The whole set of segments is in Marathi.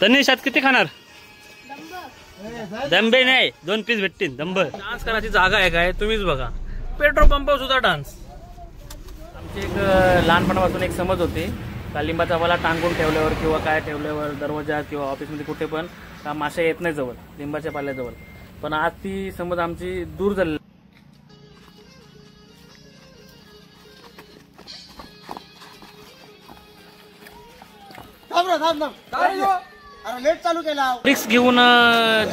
तनिष आज किती खाणार? दंबे नाही, 2 पीस भेटतील. दंब डान्स करायची जागा आहे काय तुम्हीच बघा. पेट्रोल पंपावर सुद्धा डान्स. आमची एक लहानपणापासून एक समज होती का लिंबाचा वाला टांगून ठेवल्यावर किंवा काय ठेवल्यावर दरवाजा किंवा ऑफिसमध्ये कुठे पण का माशा येत नाही जवळ, लिंबाच्या पाल्याजवळ. पण आज ती समज आमची दूर झाली. लेट चालू केला. रिक्स घेऊन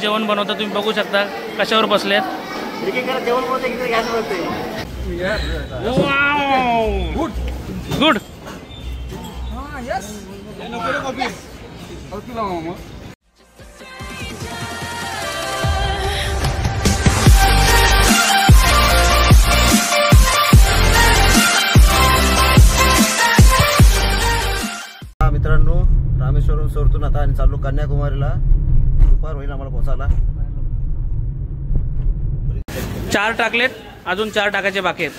जेवण बनवता तुम्ही बघू शकता कशावर बसलेत. गुड. मित्रांनो, रामेश्वरम सोडतून आता आणि चाललो कन्याकुमारीला. दुपार होईल आम्हाला पोहोचायला. 4 टाकलेत, अजून 4 टाकायचे बाकी आहेत.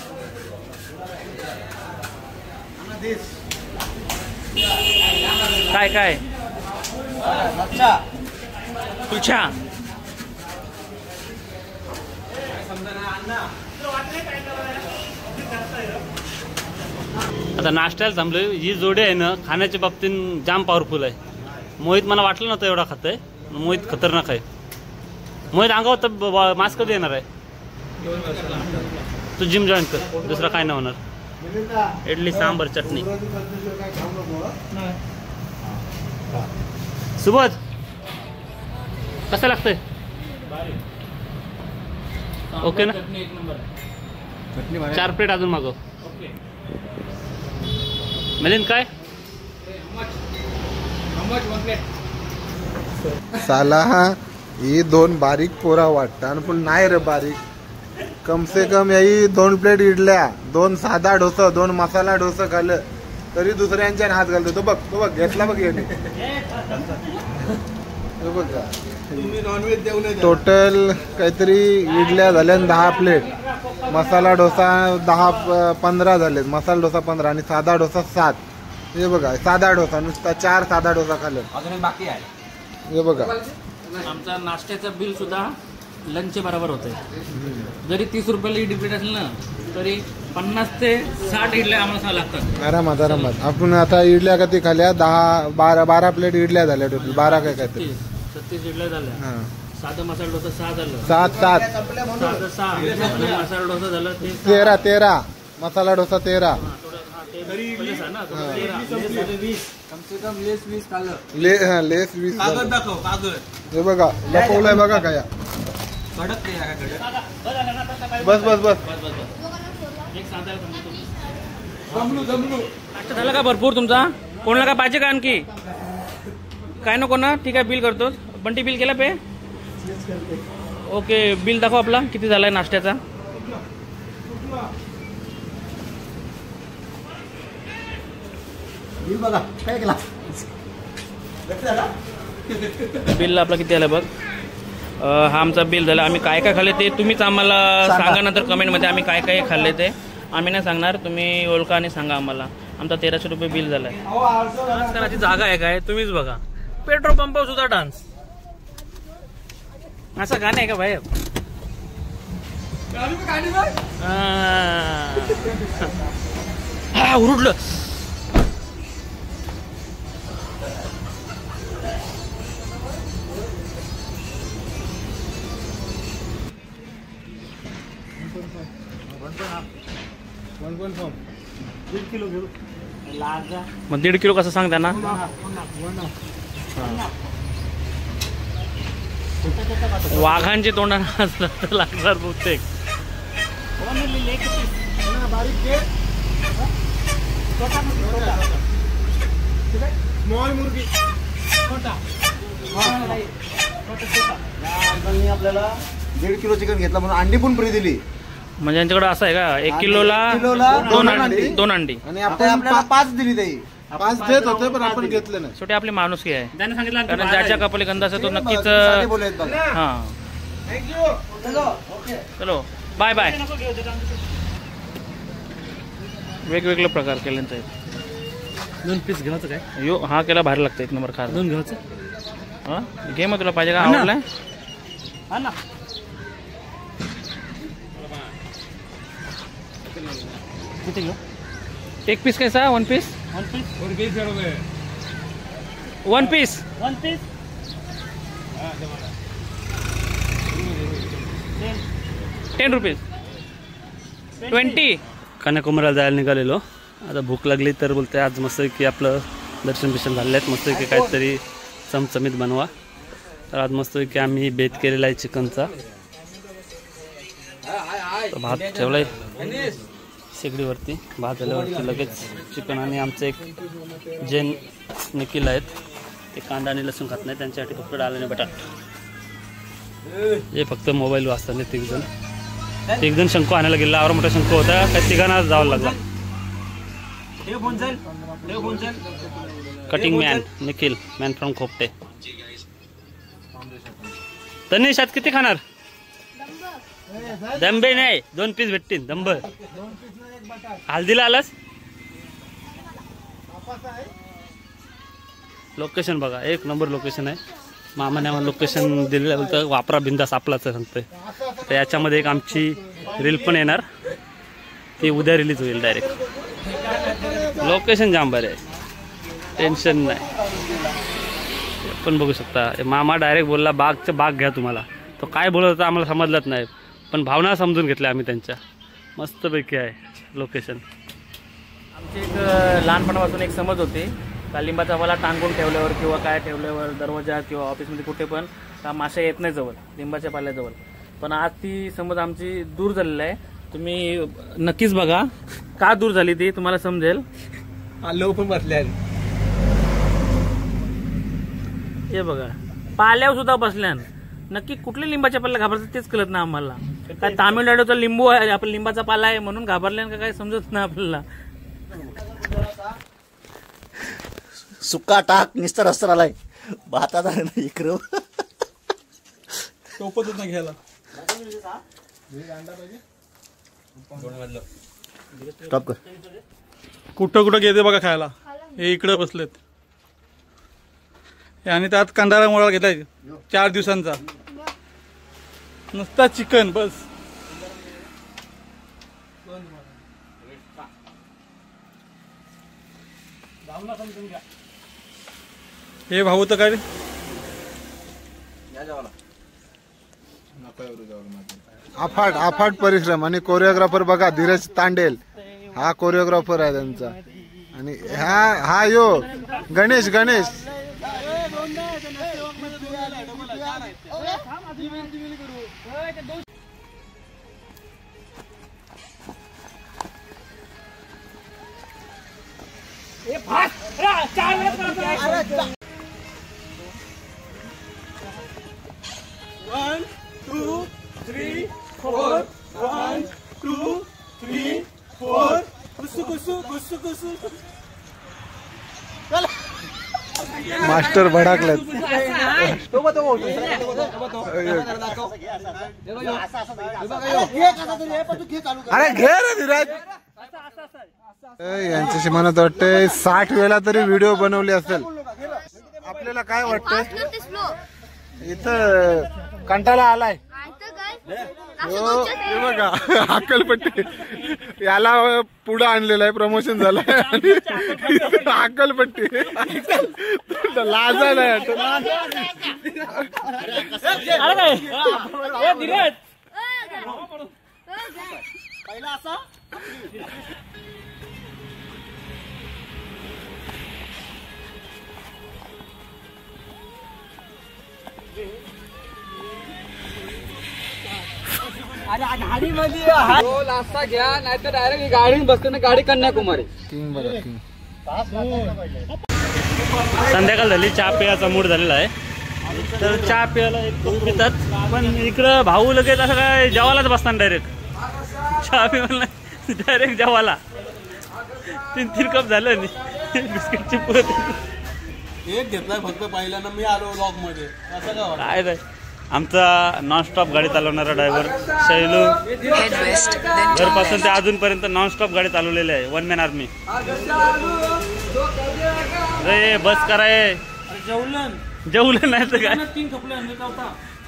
काय काय तुझ्या आता नाश्त्याला थांबलोय. ही जोडी आहे ना खाण्याच्या बाबतीत जाम पॉवरफुल आहे. मोहित मला वाटलं नव्हतं एवढा खातंय. मोहित खतरनाक आहे. मोहित अंगावर तर मास्क कधी येणार आहे? तू जिम जॉईन कर, दुसरं काय नाही होणार. इडली सांबर चटणी. सुबोध कसं लागतंय? ओके ना? 4 प्लेट अजून मागव. मिलिंद काय? साला ही 2 बारीक पोरा वाटतात पण नाही रे बारीक. कम से कम याही 2 प्लेट इडल्या, 2 साधा डोसा, 2 मसाला डोसा खाल्लं तरी दुसऱ्यांच्या हात घालतो. तो बघ घेतला बघ याने. टोटल काहीतरी इडल्या झाल्या 10 प्लेट, मसाला डोसा 10-15 झाले, मसाला डोसा 15 आणि साधा डोसा 7. हे बघा साधा डोसा नुसता 4 साधा डोसा खाल्ले. अजून बाकी आहे. हे बघा आमचा नाश्त्याचं बिल सुद्धा लंच बरोबर होतंय. जरी 30 रुपयाला इडली प्लेट असेल ना तरी 50 ते 60 इडल्या आम्हाला लागतात आरामात. आपण आता इडल्या किती खाल्ल्या? 12 प्लेट इडल्या झाल्या टोटल. 12 काय 36 इडल्या झाल्या. साधा मसाला डोसा 6 झालं. 7 साधं 6 मसाला डोसा झालं ते 13 मसाला डोसा 13. कम से कम लेस 20 खाल्लं. लेस 20. कागद दाखव, कागद. हे बघा लपवलंय बघा काय. कडक नाही कडक. बस. नाश्ता झाला का भरपूर तुमचा? कोणाला काय पाहिजे का आणखी? काय नको ना? ठीक आहे, बिल करतो. बंटी बिल केला पे? ओके, बिल दाखव आपला किती झालाय नाश्त्याचा. बिल बघा काय केला. बिल आपला किती आलं बघ. हा आमचा बिल झाला. आम्ही काय काय खाल्ले ते तुम्हीच आम्हाला सांगा नंतर कमेंटमध्ये. आम्ही काय काय खाल्ले ते आम्ही नाही सांगणार, तुम्ही ओळखा आणि सांगा आम्हाला. आमचा 1300 रुपये बिल झालाय. डान्स करायची जागा आहे काय तुम्हीच बघा. पेट्रोल पंपावर सुद्धा डान्स. असं गाणं आहे का बाहेर? हा उरुटलं. मग 1.5 किलो कसं सांग त्यांना. वाघांचे तोंडाना लागणार बहुतेक. आपल्याला 1.5 किलो चिकन घेतला म्हणून अंडी पण फ्री दिली. म्हणजे यांच्याकडे असं आहे का 1 किलोला 2 अंडी आणि आपल्याला 5 दिली ताई. 5 देत होते पण आपण घेतले नाही. शेवटी आपली माणुसकी आहे. कारण ज्याच्या कपाली गंध असतो तो नक्कीच. हा चलो बाय बाय. वेगवेगळे प्रकार केले. 2 पीस घ्यायचं काय? हा केला भारी लागतं. 1 नंबर खा. 2 घ्यायचं. घे मग तुला पाहिजे का आवडलाय किती घेऊ एक पीस कैसा one piece one piece 10 rupees 20 कन्याकुमारीला जायला निघालेलो आता भूक लागली तर बोलते आज मस्त की आपलं दर्शन बिर्शन झालेलं आहे मस्त की काहीतरी चमचमीत बनवा तर आज मस्त की आम्ही बेत केलेला आहे चिकनचा भात ठेवलाय शेगडीवरती भात झाल्यावरती लगेच चिकन आणि आमचे एक जैन निखिल आहेत ते कांदा आणि लसूण खात नाही त्यांच्यासाठी फक्त डाळ आणि बटाट हे फक्त मोबाईल वाचताना एक जण शंकू आणायला गेला आवरा मोठा शंकू होता काही तिघांना जावं लागला cutting man Nikhil man from Khopte Tanish आज किती खाणार दंबे नाही 2 पीस भेटतील दंब हल्दीला आलास लोकेशन बघा एक नंबर लोकेशन आहे मामाने आम्हाला लोकेशन दिलेलं बोलतं वापरा बिंदास आपलाच सांगतोय तर याच्यामध्ये एक आमची रील पण येणार ती उद्या रिलीज होईल डायरेक्ट लोकेशन जाम बरे आहे टेन्शन नाही पण बघू शकता मामा डायरेक्ट बोलला बागचं बाग घ्या तुम्हाला तो काय बोलत होता आम्हाला समजलंच नाही पण भावना समजून घेतल्या आम्ही त्यांच्या मस्तपैकी आहे लोकेशन आमची एक लहानपणापासून एक समज होती का लिंबाचा पाला टांगून ठेवल्यावर किंवा काय ठेवल्यावर दरवाजा किंवा ऑफिसमध्ये कुठे पण का माशा येत नाही जवळ लिंबाच्या पाल्याजवळ पण आज ती समज आमची दूर झालेली आहे तुम्ही नक्कीच बघा का दूर झाली ती तुम्हाला समजेल आलो पण बसले हे बघा पाल्यावर सुद्धा बसल्यान नक्की कुठल्या लिंबाच्या पाल्याला घाबरतात तेच कळत ना आम्हाला काय तामिळनाडूचा लिंबू आहे आपण लिंबाचा पाला आहे म्हणून घाबरल्यान का काय समजत ना आपल्याला सुका टाक निस्तर अस्तर आलाय भाताचा इकडं टोपतच नाही घ्यायला स्टॉप कर कुठं कुठं घेते बघा खायला हे इकडे बसलेत आणि त्यात कंदारा मोळा घेताय 4 दिवसांचा नुसता चिकन बस हे भाऊ तर काय अफाट परिश्रम आणि कोरिओग्राफर बघा धीरज तांडेल हा कोरिओग्राफर आहे त्यांचा आणि हा यो गणेश मास्टर भडाकलेत अरे घे रे धीरज यांच्याशी म्हणत वाटतंय 60 वेळा तरी व्हिडिओ बनवले असेल आपल्याला काय वाटतंय इथं कंटाळा आलाय हे बघा अक्कलपट्टी याला पुढं आणलेलं आहे प्रमोशन झालंय आणि अक्कलपट्टी लाजा नाही गाडीमध्ये घ्या नाही तर डायरेक्ट गाडी बसतो ना गाडी कन्याकुमारी किंग बघा किंग संध्याकाळ झाली चहा पियाचा मूड झालेला आहे तर चहा पियाला एक कप पितात पण इकडं भाऊ लगेच असं काय जेवायलाच बसताना डायरेक्ट चहा पिवायला डायरेक्ट जेवायला 3 कप झालं बिस्किटची पुरत एक घेतलाय फक्त पहिल्यांदा मी आलो ब्लॉक मध्ये काय नाही आमचा नॉनस्टॉप गाडी चालवणारा ड्रायव्हर शैलू घरपासून ते अजूनपर्यंत नॉनस्टॉप गाडी चालवलेली आहे 1 मॅन आर्मी रे बस कराय जेवलं जेवलं नाही तर काय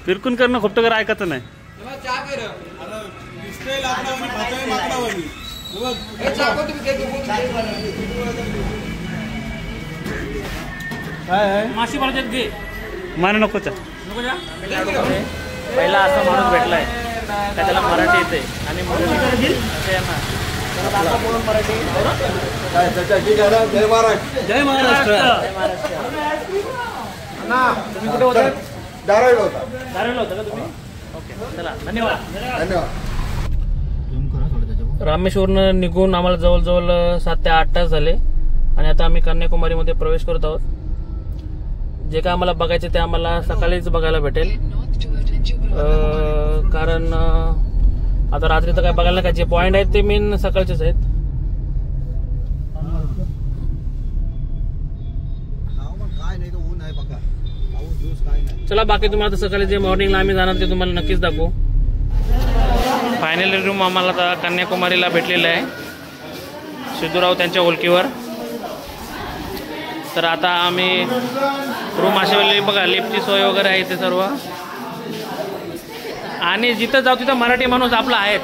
फिरकून करणं खोपटं कर ऐकायचं नाही. माशी पाहिजे घे. मला नकोच. पहिला असा माणूस भेटलाय का त्याला मराठी येते आणि मराठी जय महाराष्ट्र. जय महाराष्ट्र. तुम्ही कुठे होता? धारावीला होता. धारावीला होता का तुम्ही? ओके चला धन्यवाद. धन्यवाद. रामेश्वरनं निघून आम्हाला जवळजवळ 7 ते 8 तास झाले आणि आता आम्ही कन्याकुमारीमध्ये प्रवेश करत आहोत. जे काय आम्हाला बघायचे ते आम्हाला सकाळीच बघायला भेटेल, कारण आता रात्री तर काय बघायला काय जे पॉइंट आहेत ते मेन सकाळचेच आहेत. चला बाकी तुम्हाला सकाळी जे मॉर्निंगला आम्ही जाणार ते तुम्हाला नक्कीच दाखवू. फायनली रूम आम्हाला आता कन्याकुमारीला भेटलेला आहे सिद्धूराव त्यांच्या ओळखीवर. तर आता आम्ही रूम अशा वेळी बघा लिफ्टची सोय वगैरे आहे ते सर्व, आणि जिथं जाऊ तिथं मराठी माणूस आपला आहेच.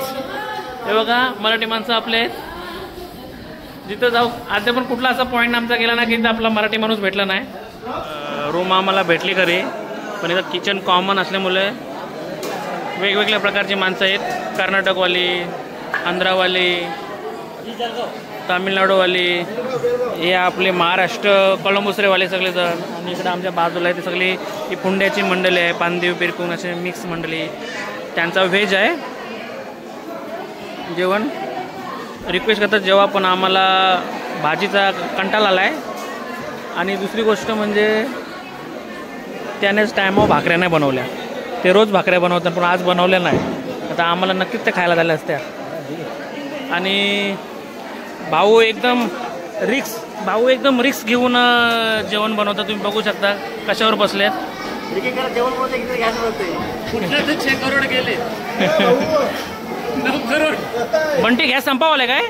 हे बघा मराठी माणसं आपले आहेत. जिथं जाऊ आता पण कुठला असा पॉईंट आमचा गेला ना की तिथं आपला मराठी माणूस भेटला नाही. रूम आम्हाला भेटली खरी, पण इथं किचन कॉमन असल्यामुळे वेगवेगळ्या प्रकारची माणसं आहेत. कर्नाटकवाली, आंध्रावाली, तामिळनाडूवाली, हे आपले महाराष्ट्र कळंबुसरेवाले सगळेजण, आणि इकडे आमच्या बाजूला आहे ते सगळी ही पुंड्याची मंडळी आहे, पानदेव पिरकून असे मिक्स मंडळी. त्यांचा व्हेज आहे जेवण. रिक्वेस्ट करतात जेव्हा पण आम्हाला भाजीचा कंटाळा आला आहे, आणि दुसरी गोष्ट म्हणजे त्यानेच टायमावर भाकऱ्या नाही बनवल्या. ते रोज भाकऱ्या बनवतात पण आज बनवल्या नाही. आता आम्हाला नक्कीच ते खायला झाल्या असत्या. आणि भाऊ एकदम रिक्स घेऊन जेवण बनवतात. तुम्ही बघू शकता कशावर बसलेत. बंटी गॅस संपावले काय?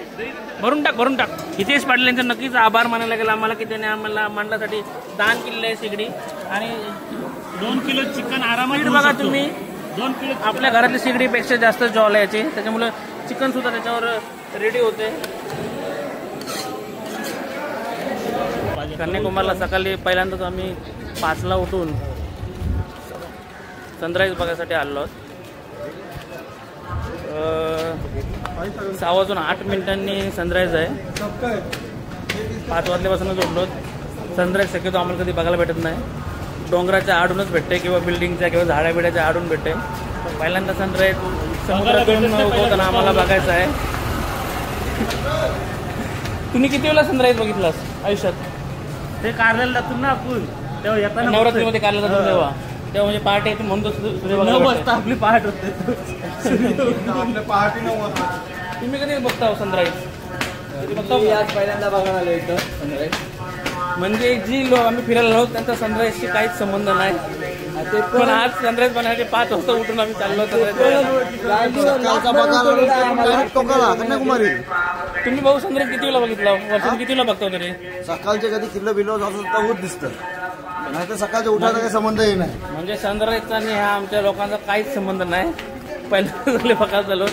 भरून टाक. हितेश पाटील यांचा नक्कीच आभार मानायला गेला आम्हाला की त्याने आम्हाला मांडण्यासाठी दान केलेलं आहे शेगडी. आणि 2 किलो चिकन आरामात बघा तुम्ही 2 किलो आपल्या घरातली शेगडीपेक्षा जास्त जॉल यायचे, त्याच्यामुळे चिकन सुद्धा त्याच्यावर रेडी होते. कन्याकुमारीला सकाळी पहिल्यांदाच आम्ही 5ला उठून सनराईज बघायसाठी आलो आहोत. 6:08 सनराईज आहे. 5 वाजल्यापासूनच उठलो. सनराईज शक्यतो आम्हाला कधी बघायला भेटत नाही. डोंगराच्या आडूनच भेटते किंवा बिल्डिंगच्या किंवा झाडाबिड्याच्या आडून भेटते. पहिल्यांदा सनराईज समुद्रातून उगवताना आम्हाला बघायचं आहे. तुम्ही किती वेळा सनराईज बघितलास आयुष्यात? ते कारल्याला जातो ना आपण, तेव्हा येताना नवरात्रीमध्ये काढला जातो तेव्हा म्हणजे पहाटे येते म्हणतो सूर्य न बसता आपली पहाट होते. तुम्ही कधी बघता सनराईज? कधी बघता? आज पहिल्यांदा बघायला आलो इथं सनराईज. म्हणजे जी लोक आम्ही फिरायला आहोत त्यांचा सनराईजशी काहीच संबंध नाही. पण आज सनराईज बनायचे 5 वाजता उठून आम्ही चाललो कन्याकुमारी. तुम्ही भाऊ सनराईज किती वेळा बघितला? वर्षात किती वेळा बघता तरी? सकाळचे कधी किल्लो बिल्लो जात होत दिसतं, नाही तर सकाळच्या उठायचा काही संबंधही नाही. म्हणजे सनराईजचा आणि ह्या आमच्या लोकांचा काहीच संबंध नाही. पहिल्यांदा बघायला झालो.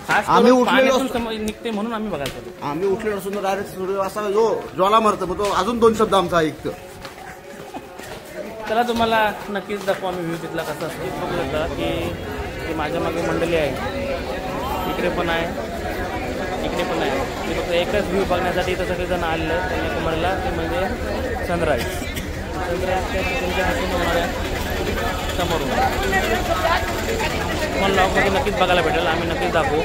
आम्ही उठलेलो निघते म्हणून आम्ही बघायला चालू. आम्ही उठलेलो असून डायरेक्ट सूर्य असा जो ज्वाला मारतो मग तो अजून 2 शब्द आमचा ऐकतो. चला तुम्हाला नक्कीच दाखवू आम्ही व्ह्यू तिथला कसा असतो. बघू शकता की माझ्या मागे मंडळी आहे, इकडे पण आहे, इकडे पण आहे. ते फक्त एकच व्ह्यू बघण्यासाठी इथं सगळेजण आलेलं आहे कन्याकुमारीला, ते म्हणजे सनराईज. तुमच्या हातून होणार आहे समोरून. तुम्हाला लॉकमध्ये नक्कीच बघायला भेटेल, आम्ही नक्कीच दाखवू.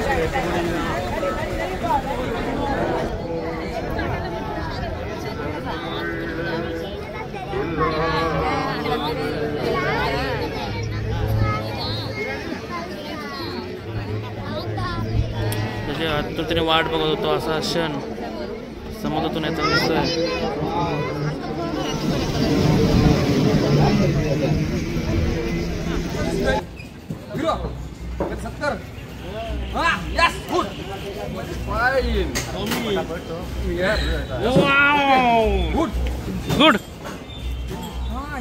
त्याच्या आतुरतेने वाट बघत होतो असा क्षण समुद्रातून याचा दिसतोय. गुड.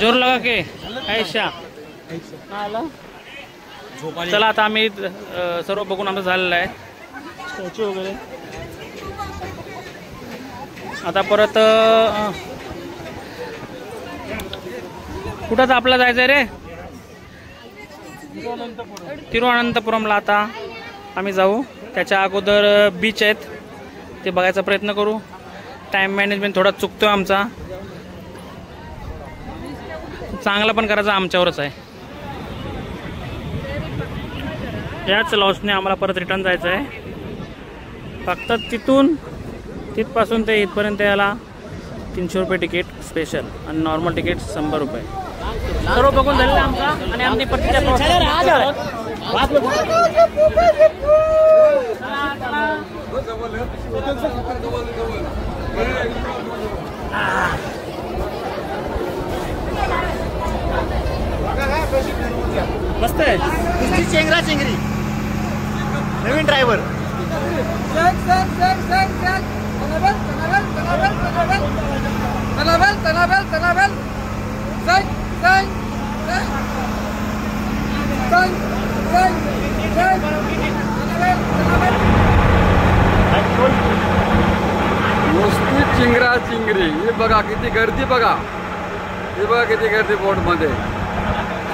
जोर लगा के ऐशा आला. चला आता आम्ही सर्व बघून आमचं झालेलं आहे. स्टॅच्यू वगैरे आता परत कुठं आपला जायचं रे? तिरुअनंतपुरमला आता आम्ही जाऊ. त्याच्या अगोदर बीच आहेत ते बघायचा प्रयत्न करू. टाइम मॅनेजमेंट थोडा चुकतोय आमचा. चांगला पण करायचा आमच्यावरच आहे. याच लॉसने आम्हाला परत रिटर्न जायचं आहे. फक्त तिथपासून ते इथपर्यंत याला 300 रुपये तिकीट स्पेशल आणि नॉर्मल तिकीट 100 रुपये. सर्व बघून झालेलं आमचा आणि आम्ही परतीच्या मस्त आहे. चेंगरा चेंगरी नवीन ड्रायव्हर. नुसती चिंगरा चिंगरी. हे बघा किती गर्दी, बघा हे बघा किती गर्दी बोट मध्ये.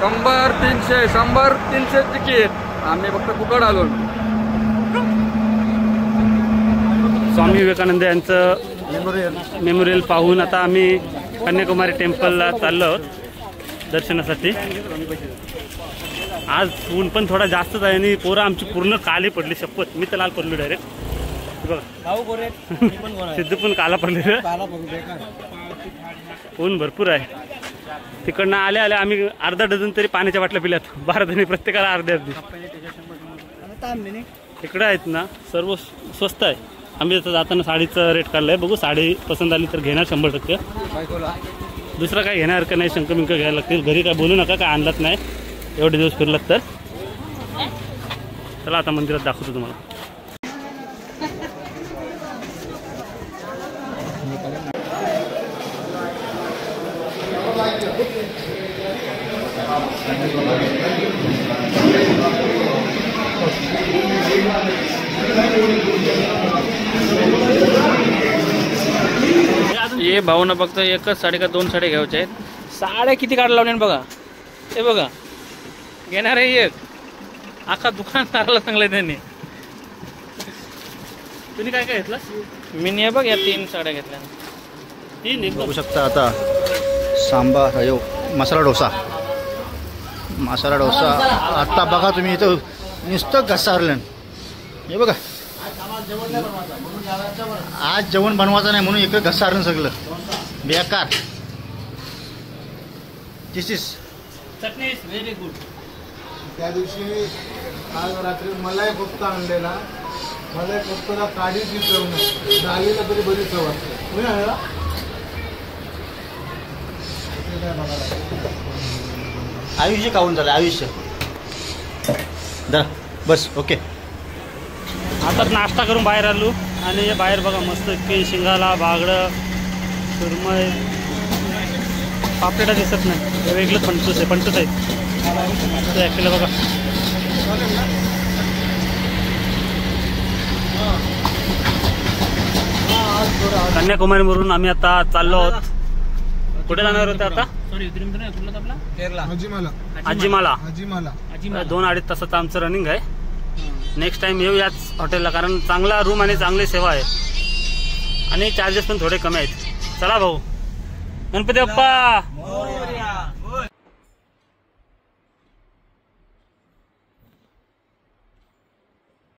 100-300 तिकीट. आम्ही फक्त फुकट आलो. स्वामी विवेकानंद यांचं मेमोरियल पाहून आता आम्ही कन्याकुमारी टेम्पलला चाललो आहोत दर्शनासाठी. आज ऊन पण थोडा जास्तच आहे आणि पोरं आमची पूर्ण काली पडली. शपथ मी तर लाल पडलो डायरेक्ट. सिद्धू पण काला पडलेलं. ऊन भरपूर आहे. तिकडनं आल्या आम्ही अर्धा डझन तरी पाण्याच्या बाटल्या पिल्यात. 12 जणी प्रत्येकाला अर्ध्या. इकडं आहेत ना सर्व स्वस्त आहे. आम्ही आता जाताना साडीचं रेट काढलंय. बघू साडी पसंत आली तर घेणार 100%. दुसरं काय घेणार का नाही शंकबिंक घ्यायला लागतील. घरी काय बोलू नका काय आणलात नाही एवढे दिवस फिरलात तर. चला आता मंदिरात दाखवतो तुम्हाला. ये भाऊनं फक्त एकच साडी का 2 साड्या घ्यायच्या आहेत. साड्या किती काढ लावल्या बघा. हे बघा घेणार आहे एक. अख्खा दुकान चालला चांगलं त्यांनी. तुम्ही काय काय घेतलं? मी बघ या 3 साड्या घेतल्या. 3 बघू शकता आता सांबार यो मसाला डोसा. मसाला डोसा आता बघा तुम्ही इथं नुसतं घसारलं. हे बघा आज जेवण बनवायचं नाही म्हणून इकडे घसारलं सगळं बेकार. This is chutney is very good. त्या दिवशी आज रात्री मलाई कोफ्ता आणलेला. मलाई कोफ्ताला काढीची चव नाही. डाळीला तरी बरी चव असते. आयुष्य खाऊन झालं आयुष्य. जरा बस ओके. आता नाश्ता करून बाहेर आलो आणि बाहेर बघा मस्त की शिंगाला बागडं सुरमई पापलेटा दिसत नाही. हे वेगळंच पंचूस आहे. ॲक्च्युली बघा कन्याकुमारीवरून आम्ही आता चाललो आहोत. कुठे जाणार होते आता? सॉरी आजीमाला. 2-2.5 तासाचं आमचं रनिंग आहे. नेक्स्ट टाइम येऊ याच हॉटेलला कारण चांगला रूम आणि चांगली सेवा आहे आणि चार्जेस पण थोडे कमी आहेत. चला भाऊ. गणपती बाप्पा